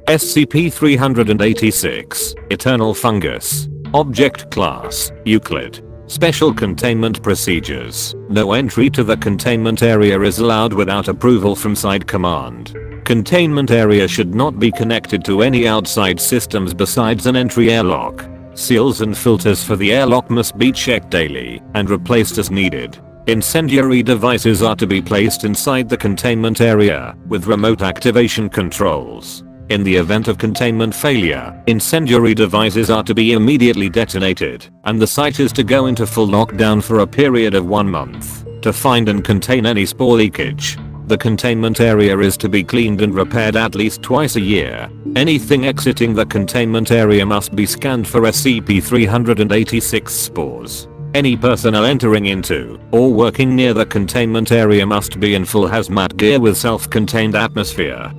SCP-386, Eternal Fungus. Object Class, Euclid. Special Containment Procedures. No entry to the containment area is allowed without approval from Side Command. Containment area should not be connected to any outside systems besides an entry airlock. Seals and filters for the airlock must be checked daily and replaced as needed. Incendiary devices are to be placed inside the containment area with remote activation controls. In the event of containment failure, incendiary devices are to be immediately detonated, and the site is to go into full lockdown for a period of 1 month to find and contain any spore leakage. The containment area is to be cleaned and repaired at least twice a year. Anything exiting the containment area must be scanned for SCP-386 spores. Any personnel entering into or working near the containment area must be in full hazmat gear with self-contained atmosphere.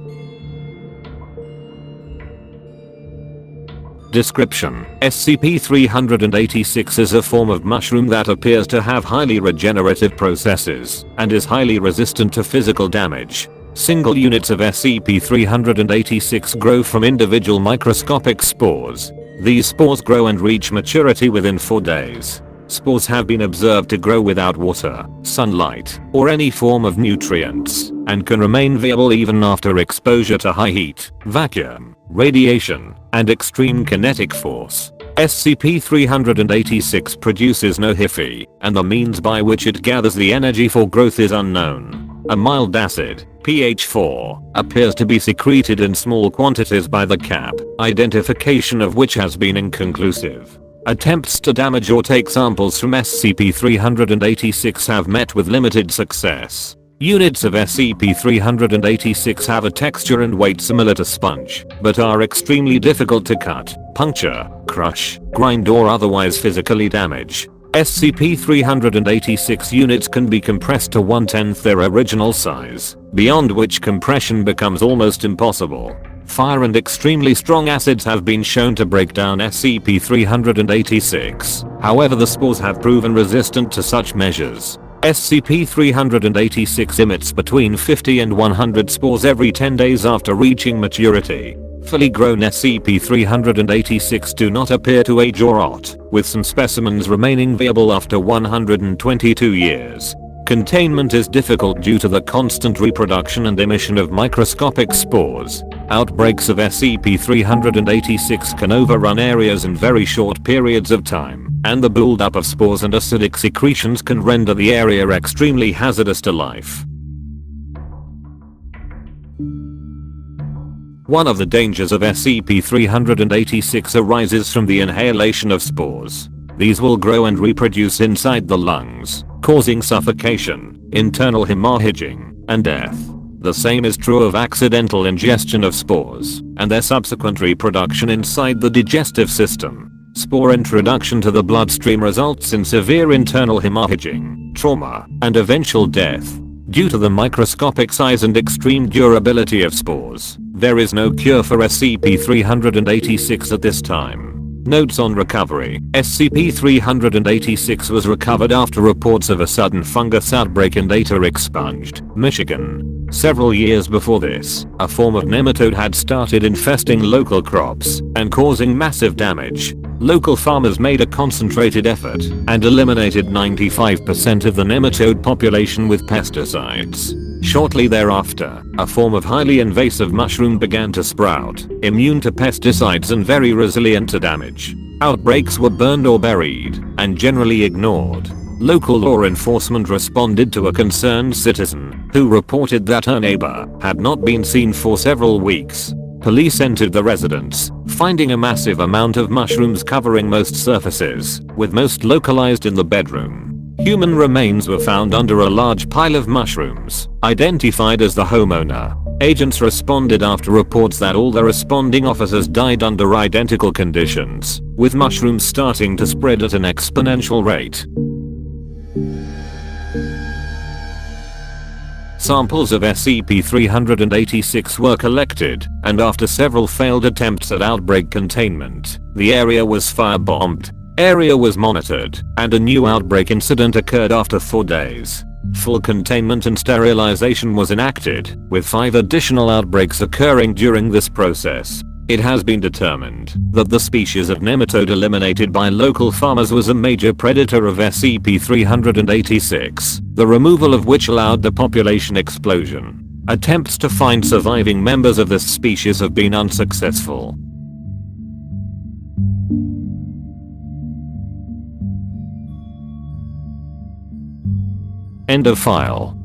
Description: SCP-386 is a form of mushroom that appears to have highly regenerative processes and is highly resistant to physical damage. Single units of SCP-386 grow from individual microscopic spores. These spores grow and reach maturity within 4 days. Spores have been observed to grow without water, sunlight, or any form of nutrients, and can remain viable even after exposure to high heat, vacuum, radiation, and extreme kinetic force. SCP-386 produces no Hyphae, and the means by which it gathers the energy for growth is unknown. A mild acid, pH 4, appears to be secreted in small quantities by the cap, identification of which has been inconclusive. Attempts to damage or take samples from SCP-386 have met with limited success. Units of SCP-386 have a texture and weight similar to sponge, but are extremely difficult to cut, puncture, crush, grind or otherwise physically damage. SCP-386 units can be compressed to 1/10 their original size, beyond which compression becomes almost impossible. Fire and extremely strong acids have been shown to break down SCP-386. However, the spores have proven resistant to such measures. SCP-386 emits between 50 and 100 spores every 10 days after reaching maturity. Fully grown SCP-386 do not appear to age or rot, with some specimens remaining viable after 122 years. Containment is difficult due to the constant reproduction and emission of microscopic spores. Outbreaks of SCP-386 can overrun areas in very short periods of time, and the buildup of spores and acidic secretions can render the area extremely hazardous to life. One of the dangers of SCP-386 arises from the inhalation of spores. These will grow and reproduce inside the lungs, causing suffocation, internal hemorrhaging, and death. The same is true of accidental ingestion of spores and their subsequent reproduction inside the digestive system. Spore introduction to the bloodstream results in severe internal hemorrhaging, trauma, and eventual death. Due to the microscopic size and extreme durability of spores, there is no cure for SCP-386 at this time. Notes on recovery: SCP-386 was recovered after reports of a sudden fungus outbreak in later expunged, Michigan. Several years before this, a form of nematode had started infesting local crops and causing massive damage. Local farmers made a concentrated effort and eliminated 95% of the nematode population with pesticides. Shortly thereafter, a form of highly invasive mushroom began to sprout, immune to pesticides and very resilient to damage. Outbreaks were burned or buried, and generally ignored. Local law enforcement responded to a concerned citizen, who reported that her neighbor had not been seen for several weeks. Police entered the residence, finding a massive amount of mushrooms covering most surfaces, with most localized in the bedroom. Human remains were found under a large pile of mushrooms, identified as the homeowner. Agents responded after reports that all the responding officers died under identical conditions, with mushrooms starting to spread at an exponential rate. Samples of SCP-386 were collected, and after several failed attempts at outbreak containment, the area was firebombed. Area was monitored, and a new outbreak incident occurred after 4 days. Full containment and sterilization was enacted, with 5 additional outbreaks occurring during this process. It has been determined that the species of nematode eliminated by local farmers was a major predator of SCP-386, the removal of which allowed the population explosion. Attempts to find surviving members of this species have been unsuccessful. End of file.